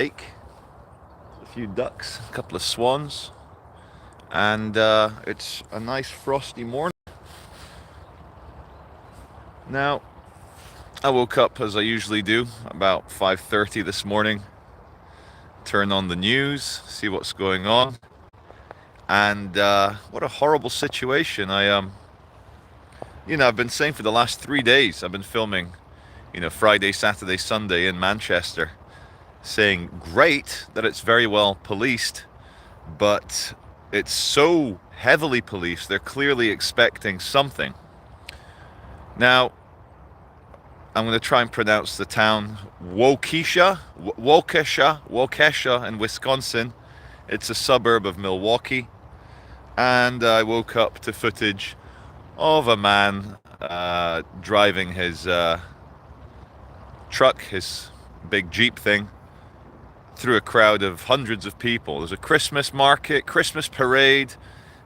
lake, a few ducks, a couple of swans, and it's a nice frosty morning. Now, I woke up as I usually do about 5:30 this morning, turn on the news, see what's going on, and what a horrible situation. I've been saying for the last 3 days, I've been filming, Friday, Saturday, Sunday in Manchester, saying great that it's very well policed, but it's so heavily policed, they're clearly expecting something. Now, I'm going to try and pronounce the town Waukesha in Wisconsin. It's a suburb of Milwaukee. And I woke up to footage of a man driving his truck, his big Jeep thing, through a crowd of hundreds of people. There's a Christmas market, Christmas parade,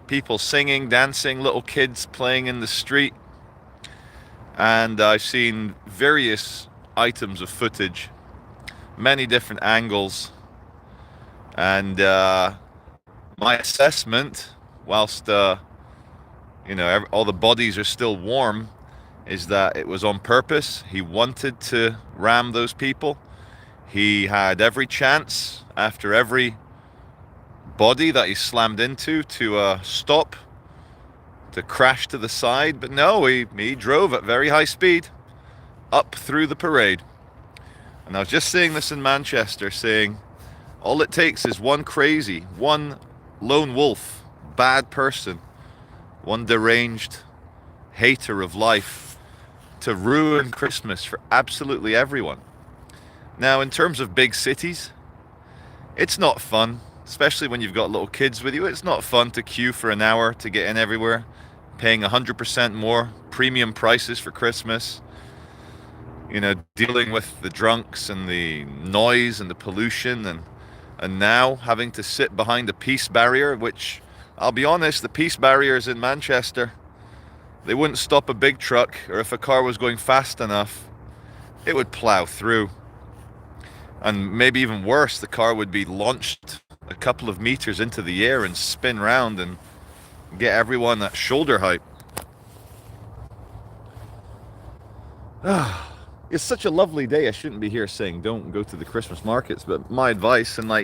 people singing, dancing, little kids playing in the street. And I've seen various items of footage, many different angles. And my assessment, whilst all the bodies are still warm, is that it was on purpose. He wanted to ram those people. He had every chance after every body that he slammed into to stop, to crash to the side, but no, he drove at very high speed up through the parade. And I was just saying this in Manchester, saying all it takes is one crazy, one lone wolf, bad person, one deranged hater of life to ruin Christmas for absolutely everyone. Now, in terms of big cities, it's not fun, especially when you've got little kids with you. It's not fun to queue for an hour to get in everywhere, paying 100% more premium prices for Christmas, dealing with the drunks and the noise and the pollution, and now having to sit behind a peace barrier, which, I'll be honest, the peace barriers in Manchester, they wouldn't stop a big truck, or if a car was going fast enough, it would plow through. And maybe even worse, the car would be launched a couple of meters into the air and spin round and get everyone at shoulder height. It's such a lovely day. I shouldn't be here saying don't go to the Christmas markets, but my advice, and I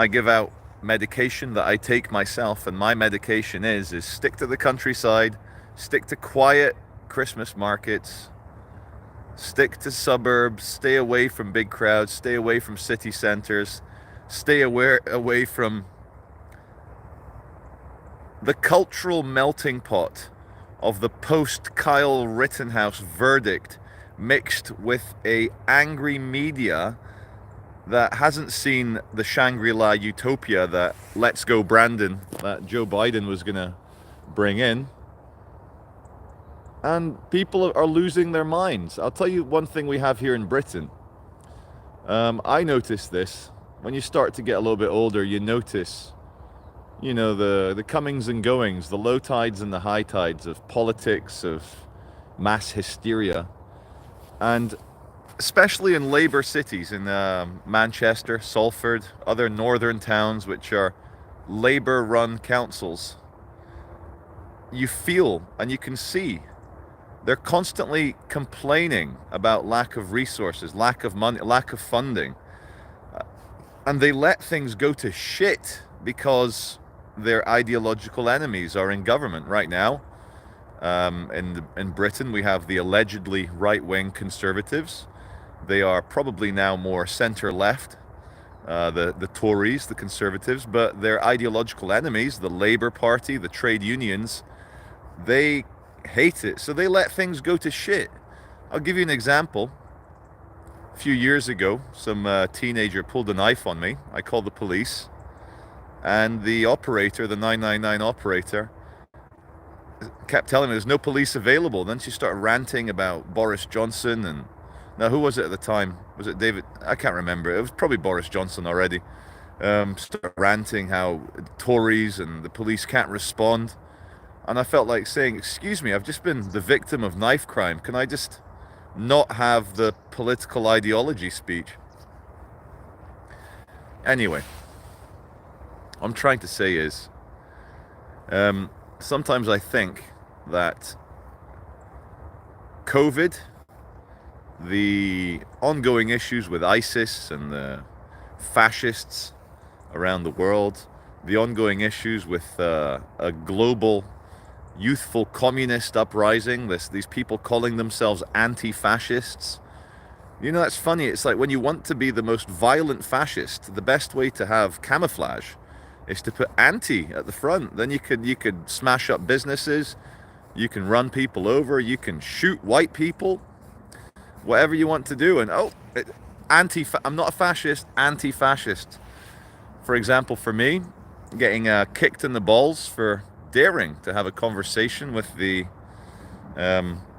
give out medication that I take myself, and my medication is stick to the countryside, stick to quiet Christmas markets, stick to suburbs, stay away from big crowds, stay away from city centers, stay away from the cultural melting pot of the post-Kyle Rittenhouse verdict mixed with a angry media that hasn't seen the Shangri-La utopia that Let's Go Brandon, that Joe Biden was going to bring in. And people are losing their minds. I'll tell you one thing we have here in Britain. I noticed this. When you start to get a little bit older, you notice the comings and goings, the low tides and the high tides of politics, of mass hysteria. And especially in Labour cities, in Manchester, Salford, other northern towns which are Labour-run councils, you feel and you can see they're constantly complaining about lack of resources, lack of money, lack of funding. And they let things go to shit because their ideological enemies are in government right now. In Britain, we have the allegedly right-wing Conservatives. They are probably now more centre-left, the Tories, the Conservatives, but their ideological enemies, the Labour Party, the trade unions, they hate it, so they let things go to shit. I'll give you an example. A few years ago, some teenager pulled a knife on me. I called the police, and the operator, the 999 operator, kept telling me there's no police available. Then she started ranting about Boris Johnson, and now who was it at the time? Was it David? I can't remember. It was probably Boris Johnson already. Started ranting how Tories and the police can't respond. And I felt like saying, excuse me, I've just been the victim of knife crime. Can I just not have the political ideology speech? Anyway, what I'm trying to say is, sometimes I think that COVID, the ongoing issues with ISIS and the fascists around the world, the ongoing issues with a global youthful communist uprising, these people calling themselves anti-fascists. You know, that's funny. It's like when you want to be the most violent fascist, the best way to have camouflage is to put anti at the front. Then you could smash up businesses, you can run people over, you can shoot white people, whatever you want to do. And I'm not a fascist, anti-fascist. For example, for me, getting kicked in the balls for daring to have a conversation with the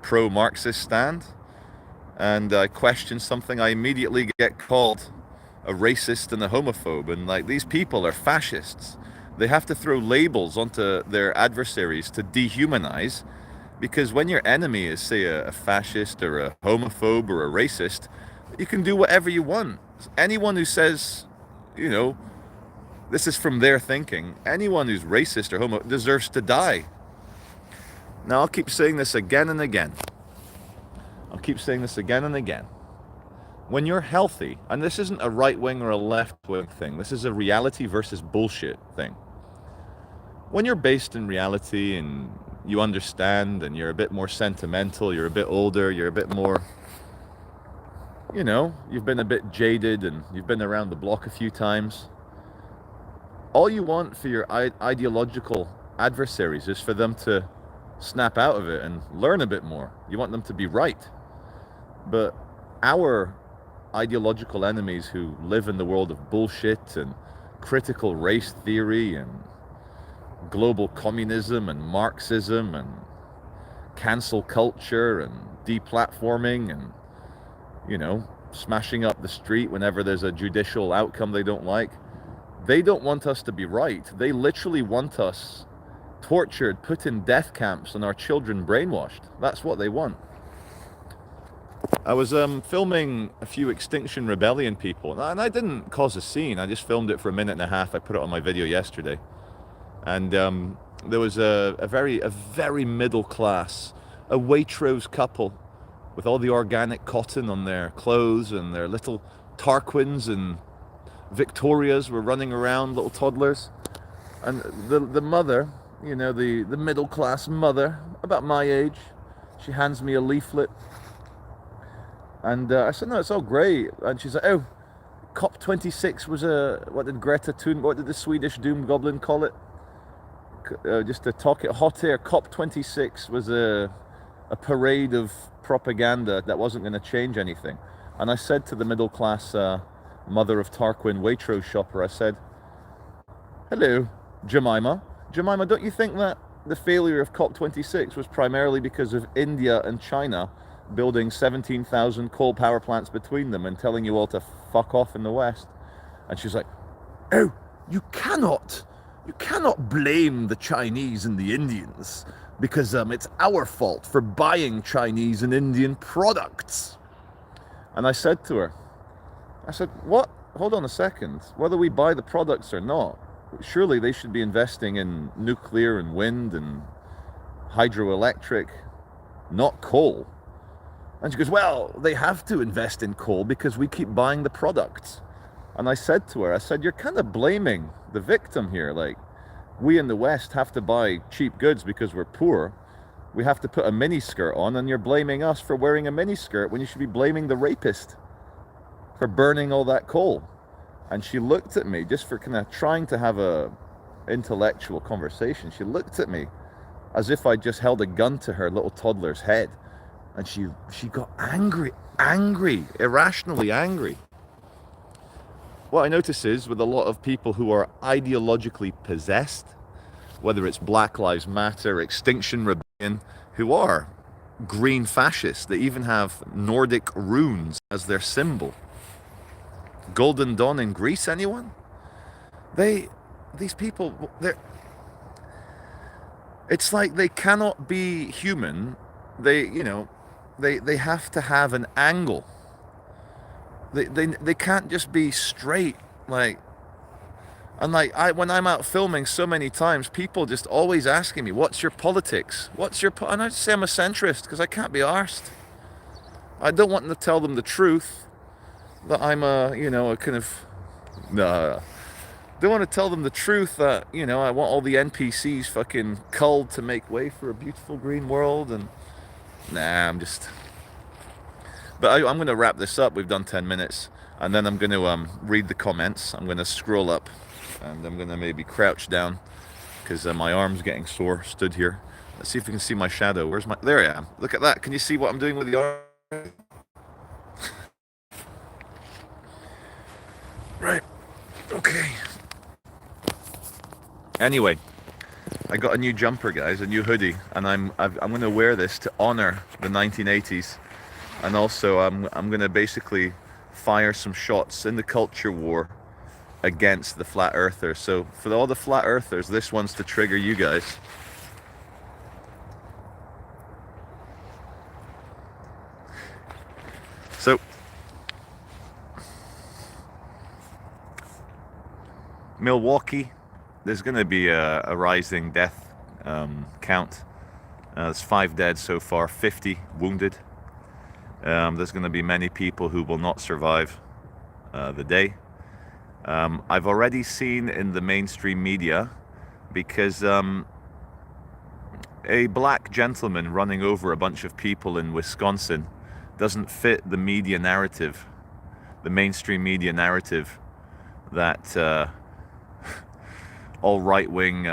pro-Marxist stand, and I question something, I immediately get called a racist and a homophobe. And like, these people are fascists. They have to throw labels onto their adversaries to dehumanize, because when your enemy is, say, a fascist or a homophobe or a racist, you can do whatever you want. Anyone who says, you know, this is from their thinking, anyone who's racist or homo deserves to die. Now, I'll keep saying this again and again. I'll keep saying this again and again. When you're healthy, and this isn't a right-wing or a left-wing thing, this is a reality versus bullshit thing. When you're based in reality and you understand and you're a bit more sentimental, you're a bit older, you're a bit more, you know, you've been a bit jaded and you've been around the block a few times, all you want for your ideological adversaries is for them to snap out of it and learn a bit more. You want them to be right. But our ideological enemies who live in the world of bullshit and critical race theory and global communism and Marxism and cancel culture and deplatforming and, you know, smashing up the street whenever there's a judicial outcome they don't like, they don't want us to be right. They literally want us tortured, put in death camps, and our children brainwashed. That's what they want. I was filming a few Extinction Rebellion people, and I didn't cause a scene. I just filmed it for a minute and a half. I put it on my video yesterday. And there was a very middle class, a Waitrose couple with all the organic cotton on their clothes, and their little Tarquins and Victorias were running around, little toddlers. And the mother, you know, the middle class mother, about my age, she hands me a leaflet. And I said, no, it's all great. And she's like, oh, COP26 was what did Greta Thunberg, what did the Swedish doom goblin call it? Just to talk it hot air, COP26 was a parade of propaganda that wasn't going to change anything. And I said to the middle class mother of Tarquin Waitrose shopper, I said, hello, Jemima, don't you think that the failure of COP26 was primarily because of India and China building 17,000 coal power plants between them and telling you all to fuck off in the West? And she's like, oh, you cannot blame the Chinese and the Indians because it's our fault for buying Chinese and Indian products. And I said to her, I said, what? Hold on a second. Whether we buy the products or not, surely they should be investing in nuclear and wind and hydroelectric, not coal. And she goes, well, they have to invest in coal because we keep buying the products. And I said to her, I said, you're kind of blaming the victim here. Like, we in the West have to buy cheap goods because we're poor. We have to put a miniskirt on, and you're blaming us for wearing a miniskirt when you should be blaming the rapist for burning all that coal. And she looked at me, just for kind of trying to have a intellectual conversation. She looked at me as if I just held a gun to her little toddler's head. And she got angry, irrationally angry. What I notice is, with a lot of people who are ideologically possessed, whether it's Black Lives Matter, Extinction Rebellion, who are green fascists, they even have Nordic runes as their symbol. Golden Dawn in Greece, anyone? These people, it's like they cannot be human. They have to have an angle. They can't just be straight. Like, And like when I'm out filming so many times, people just always asking me, "What's your politics? What's your?" And I just say I'm a centrist because I can't be arsed. I don't want to tell them the truth that I'm a, a kind of. No, don't want to tell them the truth that I want all the NPCs fucking culled to make way for a beautiful green world. And nah, I'm just. But I'm going to wrap this up. We've done 10 minutes, and then I'm going to read the comments. I'm going to scroll up, and I'm going to maybe crouch down because my arm's getting sore. Stood here. Let's see if we can see my shadow. Where's my? There I am. Look at that. Can you see what I'm doing with the arm? Right. Okay. Anyway, I got a new jumper, guys, a new hoodie, and I'm going to wear this to honor the 1980s, and also I'm going to basically fire some shots in the culture war against the flat earthers. So for all the flat earthers, this one's to trigger you guys. So Milwaukee, there's going to be a rising death count. There's 5 dead so far, 50 wounded. There's going to be many people who will not survive the day. I've already seen in the mainstream media, because a black gentleman running over a bunch of people in Wisconsin doesn't fit the media narrative, the mainstream media narrative that all right-wing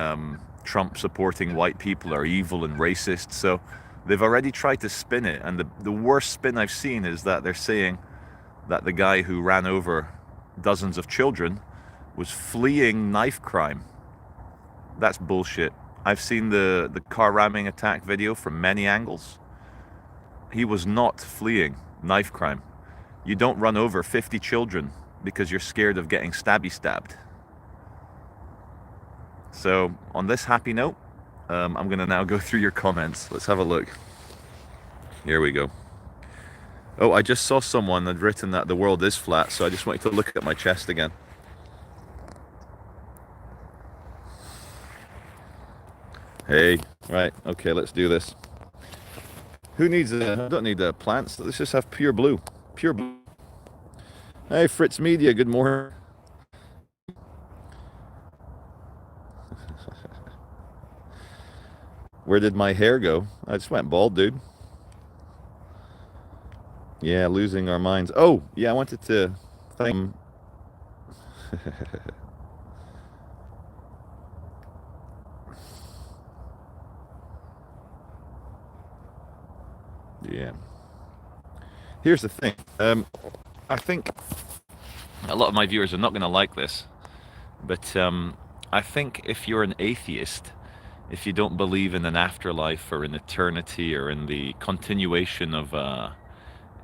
Trump-supporting white people are evil and racist. So they've already tried to spin it, and the worst spin I've seen is that they're saying that the guy who ran over dozens of children was fleeing knife crime. That's bullshit. I've seen the car ramming attack video from many angles. He was not fleeing knife crime. You don't run over 50 children because you're scared of getting stabbed. So on this happy note, I'm going to now go through your comments. Let's have a look. Here we go. Oh, I just saw someone had written that the world is flat, so I just wanted to look at my chest again. Hey, right, okay, let's do this. Who needs I don't need plants. Let's just have pure blue. Pure blue. Hey, Fritz Media, good morning. Where did my hair go? I just went bald, dude. Yeah, losing our minds. Oh, yeah, I wanted to thank... Yeah. Here's the thing. I think a lot of my viewers are not going to like this, but I think if you're an atheist, if you don't believe in an afterlife or in eternity or in the continuation of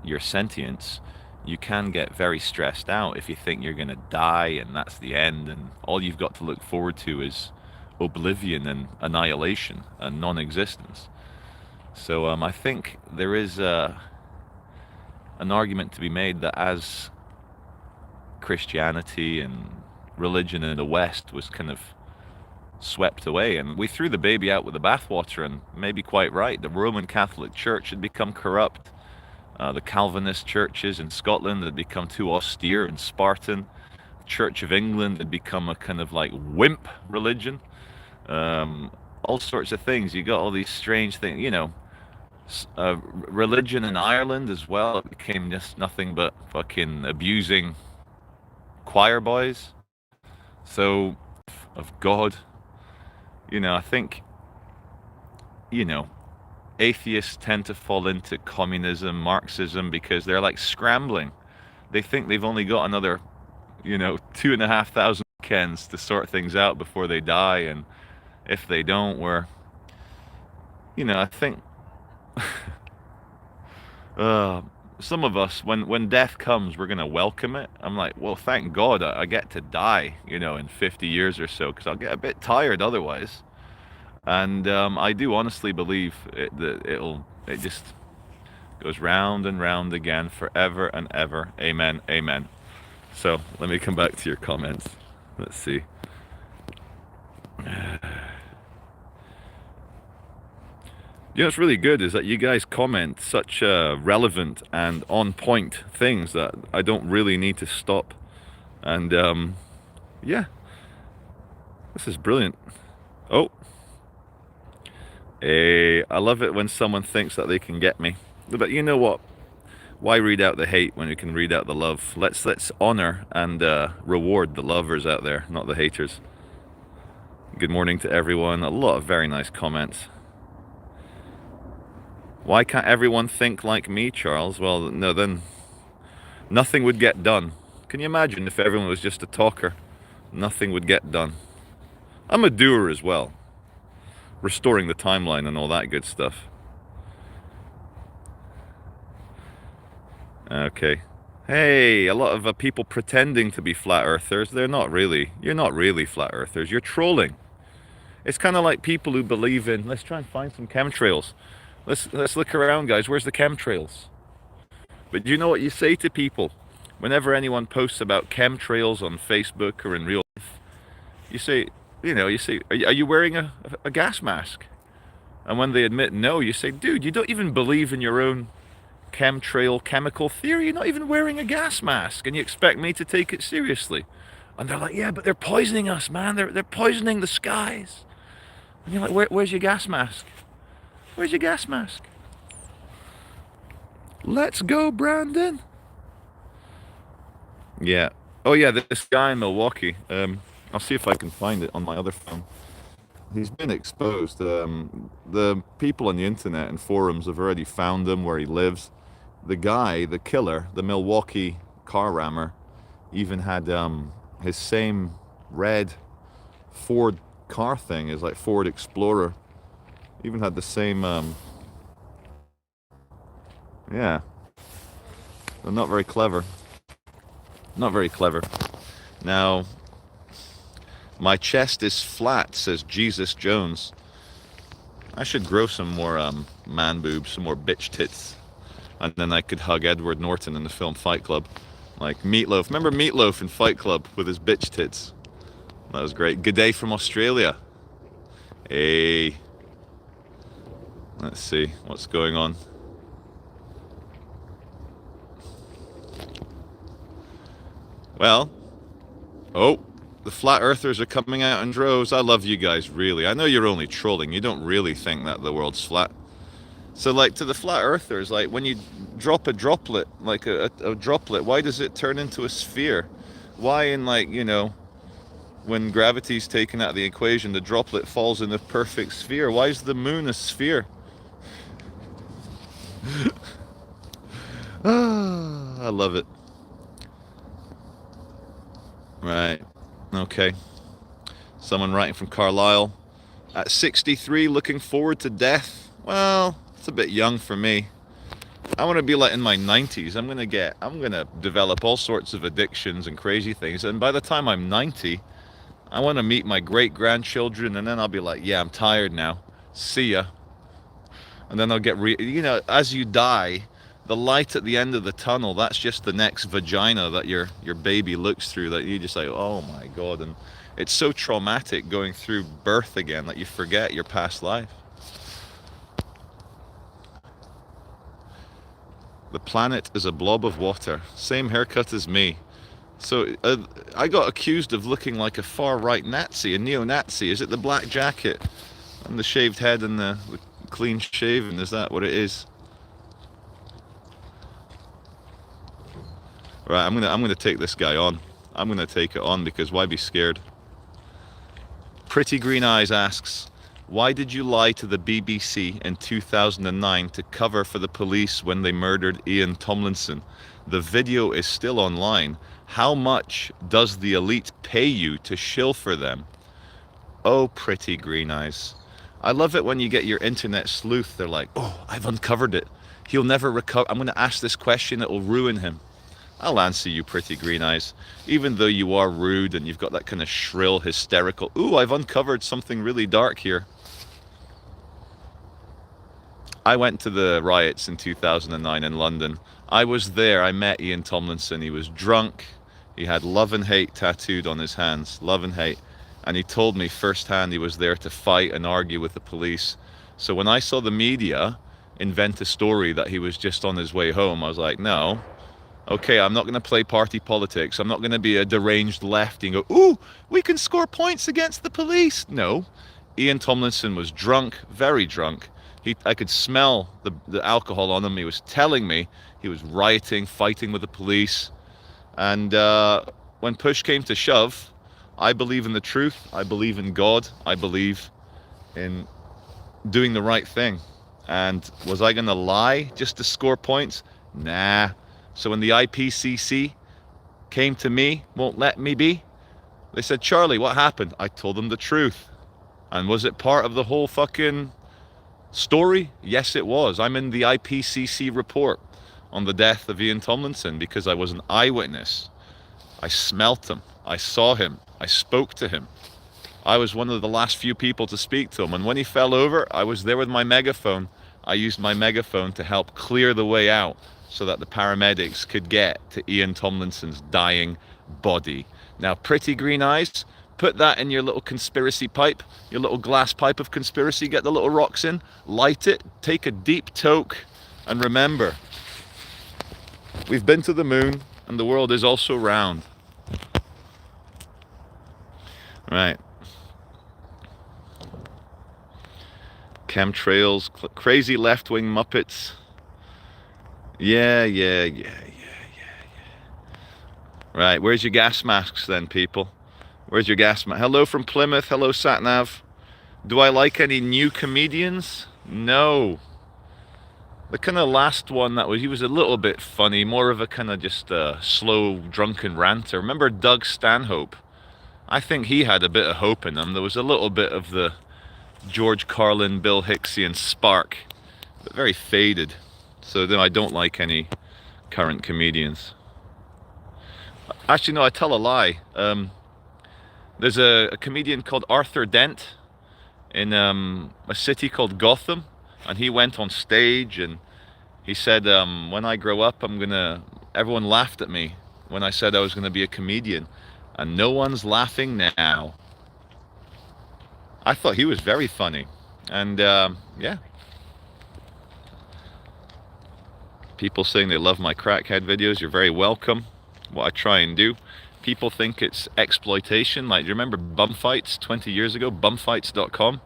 your sentience, you can get very stressed out if you think you're going to die and that's the end, and all you've got to look forward to is oblivion and annihilation and non-existence. So I think there is an argument to be made that as Christianity and religion in the West was kind of swept away, and we threw the baby out with the bathwater, and maybe quite right, the Roman Catholic Church had become corrupt. The Calvinist churches in Scotland had become too austere and Spartan. The Church of England had become a kind of like wimp religion. All sorts of things. You got all these strange things, you know. Religion in Ireland as well, it became just nothing but fucking abusing choir boys. So, of God, you know, I think, you know, atheists tend to fall into communism, Marxism, because they're like scrambling. They think they've only got another, you know, 2,500 weekends to sort things out before they die, and if they don't, we're, you know, I think some of us, when death comes, we're gonna welcome it. I'm like, well, thank God I get to die, you know, in 50 years or so, because I'll get a bit tired otherwise. And I do honestly believe that it just goes round and round again forever and ever. Amen, amen. So let me come back to your comments. Let's see. You know what's really good is that you guys comment such relevant and on point things that I don't really need to stop. And yeah, this is brilliant. Oh, I love it when someone thinks that they can get me. But you know what? Why read out the hate when you can read out the love? Let's honor and reward the lovers out there, not the haters. Good morning to everyone. A lot of very nice comments. Why can't everyone think like me, Charles? Well, no, then nothing would get done. Can you imagine if everyone was just a talker? Nothing would get done. I'm a doer as well. Restoring the timeline and all that good stuff. Okay. Hey, a lot of people pretending to be flat earthers. They're not really. You're not really flat earthers. You're trolling. It's kind of like people who believe in, let's try and find some chemtrails. Let's look around, guys. Where's the chemtrails? But do you know what you say to people? Whenever anyone posts about chemtrails on Facebook or in real life, you say, are you wearing a gas mask? And when they admit no, you say, dude, you don't even believe in your own chemtrail chemical theory. You're not even wearing a gas mask, and you expect me to take it seriously. And they're like, yeah, but they're poisoning us, man. They're poisoning the skies. And you're like, where's your gas mask? Where's your gas mask? Let's go, Brandon. Yeah. Oh yeah, this guy in Milwaukee. I'll see if I can find it on my other phone. He's been exposed. The people on the internet and forums have already found him where he lives. The guy, the killer, the Milwaukee car rammer, even had his same red Ford car thing, his like Ford Explorer. Even had the same. Yeah. They're not very clever. Not very clever. Now, my chest is flat, says Jesus Jones. I should grow some more man boobs, some more bitch tits. And then I could hug Edward Norton in the film Fight Club. Like Meatloaf. Remember Meatloaf in Fight Club with his bitch tits? That was great. Good day from Australia. Hey. Let's see what's going on. Well, oh, the flat earthers are coming out in droves. I love you guys, really. I know you're only trolling. You don't really think that the world's flat. So, like, to the flat earthers, like, when you drop a droplet, like a droplet, why does it turn into a sphere? Why in, like, when gravity's taken out of the equation, the droplet falls in a perfect sphere? Why is the moon a sphere? I love it. Right. Okay. Someone writing from Carlisle. At 63, looking forward to death. Well, it's a bit young for me. I want to be like in my 90s. I'm gonna develop all sorts of addictions and crazy things. And by the time I'm 90, I want to meet my great-grandchildren, and then I'll be like, yeah, I'm tired now. See ya. And then I'll get as you die, the light at the end of the tunnel, that's just the next vagina that your baby looks through, that you just like, oh my God. And it's so traumatic going through birth again that you forget your past life. The planet is a blob of water. Same haircut as me. So I got accused of looking like a far-right Nazi, a neo-Nazi. Is it the black jacket and the shaved head and the clean shaven? Is that what it is? Right, I'm gonna take this guy on. I'm gonna take it on, because why be scared? Pretty Green Eyes asks, why did you lie to the BBC in 2009 to cover for the police when they murdered Ian Tomlinson? The video is still online. How much does the elite pay you to shill for them? Oh, Pretty Green Eyes. I love it when you get your internet sleuth. They're like, oh, I've uncovered it. He'll never recover. I'm going to ask this question. It will ruin him. I'll answer you, Pretty Green Eyes. Even though you are rude and you've got that kind of shrill, hysterical, ooh, I've uncovered something really dark here. I went to the riots in 2009 in London. I was there. I met Ian Tomlinson. He was drunk. He had love and hate tattooed on his hands. Love and hate. And he told me firsthand he was there to fight and argue with the police. So when I saw the media invent a story that he was just on his way home, I was like, no, okay, I'm not going to play party politics. I'm not going to be a deranged lefty and go, ooh, we can score points against the police. No, Ian Tomlinson was drunk, very drunk. I could smell the alcohol on him. He was telling me he was rioting, fighting with the police. And when push came to shove, I believe in the truth. I believe in God. I believe in doing the right thing. And was I going to lie just to score points? Nah. So when the IPCC came to me, won't let me be, they said, Charlie, what happened? I told them the truth. And was it part of the whole fucking story? Yes, it was. I'm in the IPCC report on the death of Ian Tomlinson because I was an eyewitness. I smelt him. I saw him. I spoke to him. I was one of the last few people to speak to him. And when he fell over, I was there with my megaphone. I used my megaphone to help clear the way out so that the paramedics could get to Ian Tomlinson's dying body. Now, pretty green eyes, put that in your little conspiracy pipe, your little glass pipe of conspiracy, get the little rocks in, light it, take a deep toke, and remember, we've been to the moon, and the world is also round. Right. Chemtrails, crazy left-wing Muppets. Yeah. Right, where's your gas masks then, people? Where's your gas mask? Hello from Plymouth. Hello, Satnav. Do I like any new comedians? No. The kind of last one he was a little bit funny, more of a kind of just slow, drunken ranter. Remember Doug Stanhope? I think he had a bit of hope in him. There was a little bit of the George Carlin, Bill Hixian spark, but very faded. So no, I don't like any current comedians. Actually, no, I tell a lie. There's a comedian called Arthur Dent in a city called Gotham, and he went on stage and he said, when I grow up, everyone laughed at me when I said I was gonna be a comedian, and no one's laughing now. I thought he was very funny, and yeah. People saying they love my crackhead videos, you're very welcome. What I try and do. People think it's exploitation. Like, do you remember bum fights 20 years ago? Bumfights.com.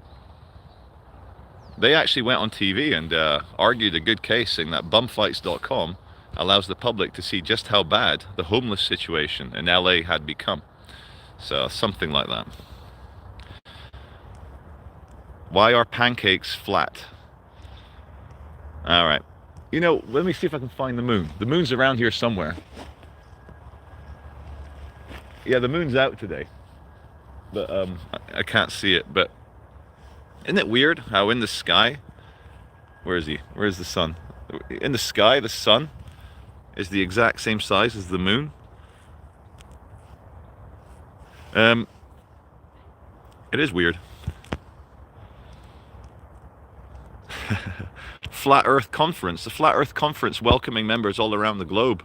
They actually went on TV and argued a good case, saying that bumfights.com allows the public to see just how bad the homeless situation in LA had become. So something like that. Why are pancakes flat? All right. You know, let me see if I can find the moon. The moon's around here somewhere. Yeah, the moon's out today, but I can't see it. But isn't it weird how in the sky, where is he? Where's the sun? In the sky, the sun is the exact same size as the moon. It is weird. Flat Earth Conference. The Flat Earth Conference welcoming members all around the globe.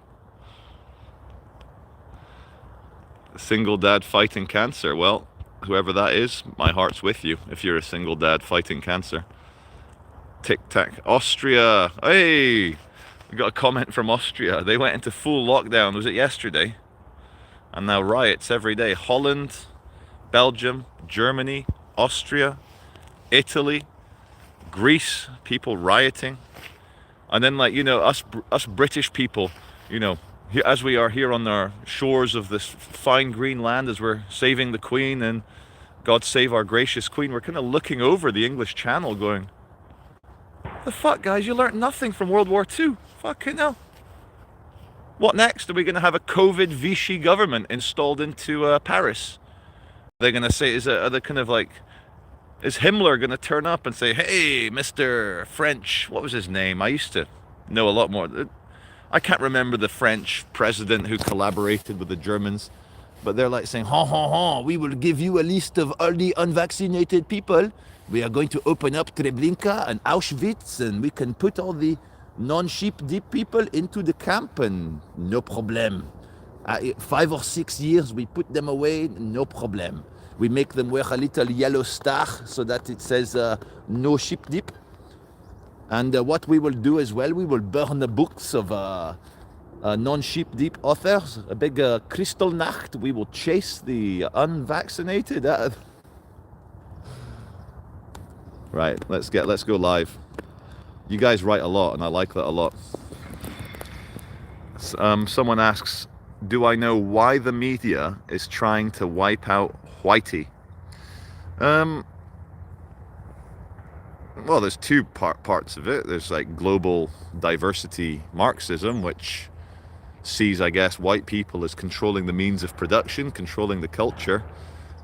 Single dad fighting cancer. Well, whoever that is, my heart's with you if you're a single dad fighting cancer. Tic Tac. Austria. Hey, we got a comment from Austria. They went into full lockdown. Was it yesterday? And now riots every day. Holland, Belgium, Germany, Austria, Italy, Greece, people rioting. And then, like, you know, us British people, you know, as we are here on our shores of this fine green land, as we're saving the Queen and God save our gracious Queen, we're kind of looking over the English Channel going, the fuck, guys, you learnt nothing from World War II. Fucking hell. What next? Are we going to have a COVID Vichy government installed into Paris? They're going to say, are they kind of like, is Himmler going to turn up and say, hey, Mr. French, what was his name? I used to know a lot more. I can't remember the French president who collaborated with the Germans, but they're like saying, we will give you a list of all the unvaccinated people. We are going to open up Treblinka and Auschwitz, and we can put all the non-sheep deep people into the camp, and no problem. 5 or 6 years, we put them away, no problem. We make them wear a little yellow star so that it says no sheep dip. And what we will do as well, we will burn the books of non-sheep deep authors. A big Kristallnacht. We will chase the unvaccinated out of... Right, let's go live. You guys write a lot, and I like that a lot. Someone asks, do I know why the media is trying to wipe out Whitey? Well, there's two parts of it. There's like global diversity Marxism, which sees, I guess, white people as controlling the means of production, controlling the culture.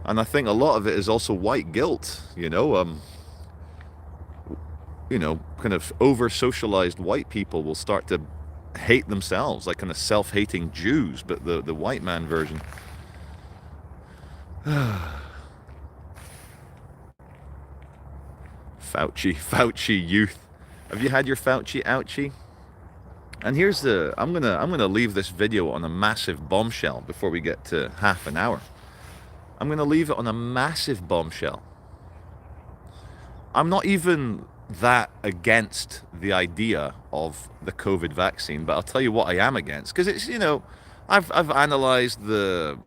And I think a lot of it is also white guilt, you know, kind of over-socialized white people will start to hate themselves, like kind of self-hating Jews, but the white man version. Fauci youth. Have you had your Fauci ouchie? And here's I'm gonna leave this video on a massive bombshell before we get to half an hour. I'm gonna leave it on a massive bombshell. I'm not even that against the idea of the COVID vaccine, but I'll tell you what I am against, because it's, you know, I've analyzed the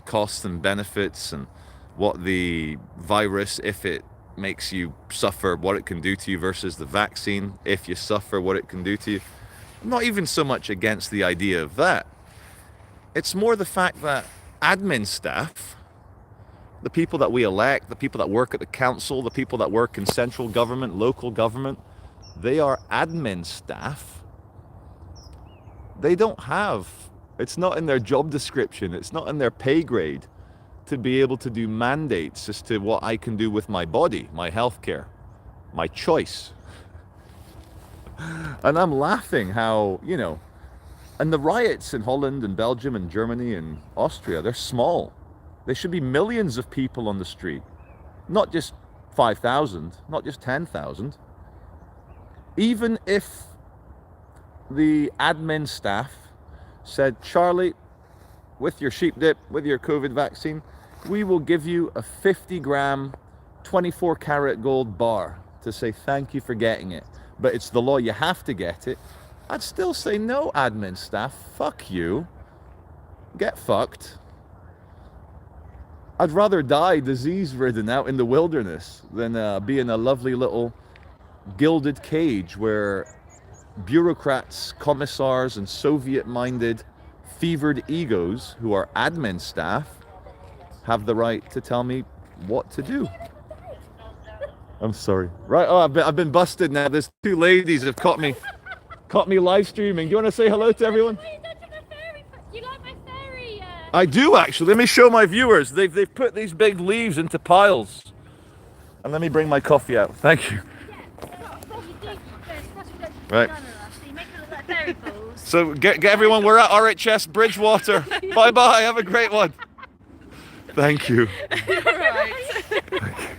costs and benefits and what the virus, if it makes you suffer, what it can do to you, versus the vaccine, if you suffer, what it can do to you. I'm not even so much against the idea of that. It's more the fact that admin staff, the people that we elect, the people that work at the council, the people that work in central government, local government, they are admin staff. They don't have, it's not in their job description, it's not in their pay grade to be able to do mandates as to what I can do with my body, my healthcare, my choice. And I'm laughing how, you know, and the riots in Holland and Belgium and Germany and Austria, they're small. There should be millions of people on the street, not just 5,000, not just 10,000. Even if the admin staff said, Charlie, with your sheep dip, with your COVID vaccine, we will give you a 50-gram, 24-karat gold bar to say thank you for getting it, but it's the law, you have to get it. I'd still say, no, admin staff, fuck you. Get fucked. I'd rather die disease-ridden out in the wilderness than be in a lovely little gilded cage where bureaucrats, commissars, and Soviet-minded, fevered egos who are admin staff have the right to tell me what to do. I'm sorry. Right, oh, I've been busted now. There's two ladies have caught me live streaming. Do you want to say hello to everyone? You like my fairy? I do actually. Let me show my viewers. They've put these big leaves into piles. And let me bring my coffee out. Thank you. Right. So get everyone. We're at RHS Bridgewater. Bye bye. Have a great one. Thank you. Right.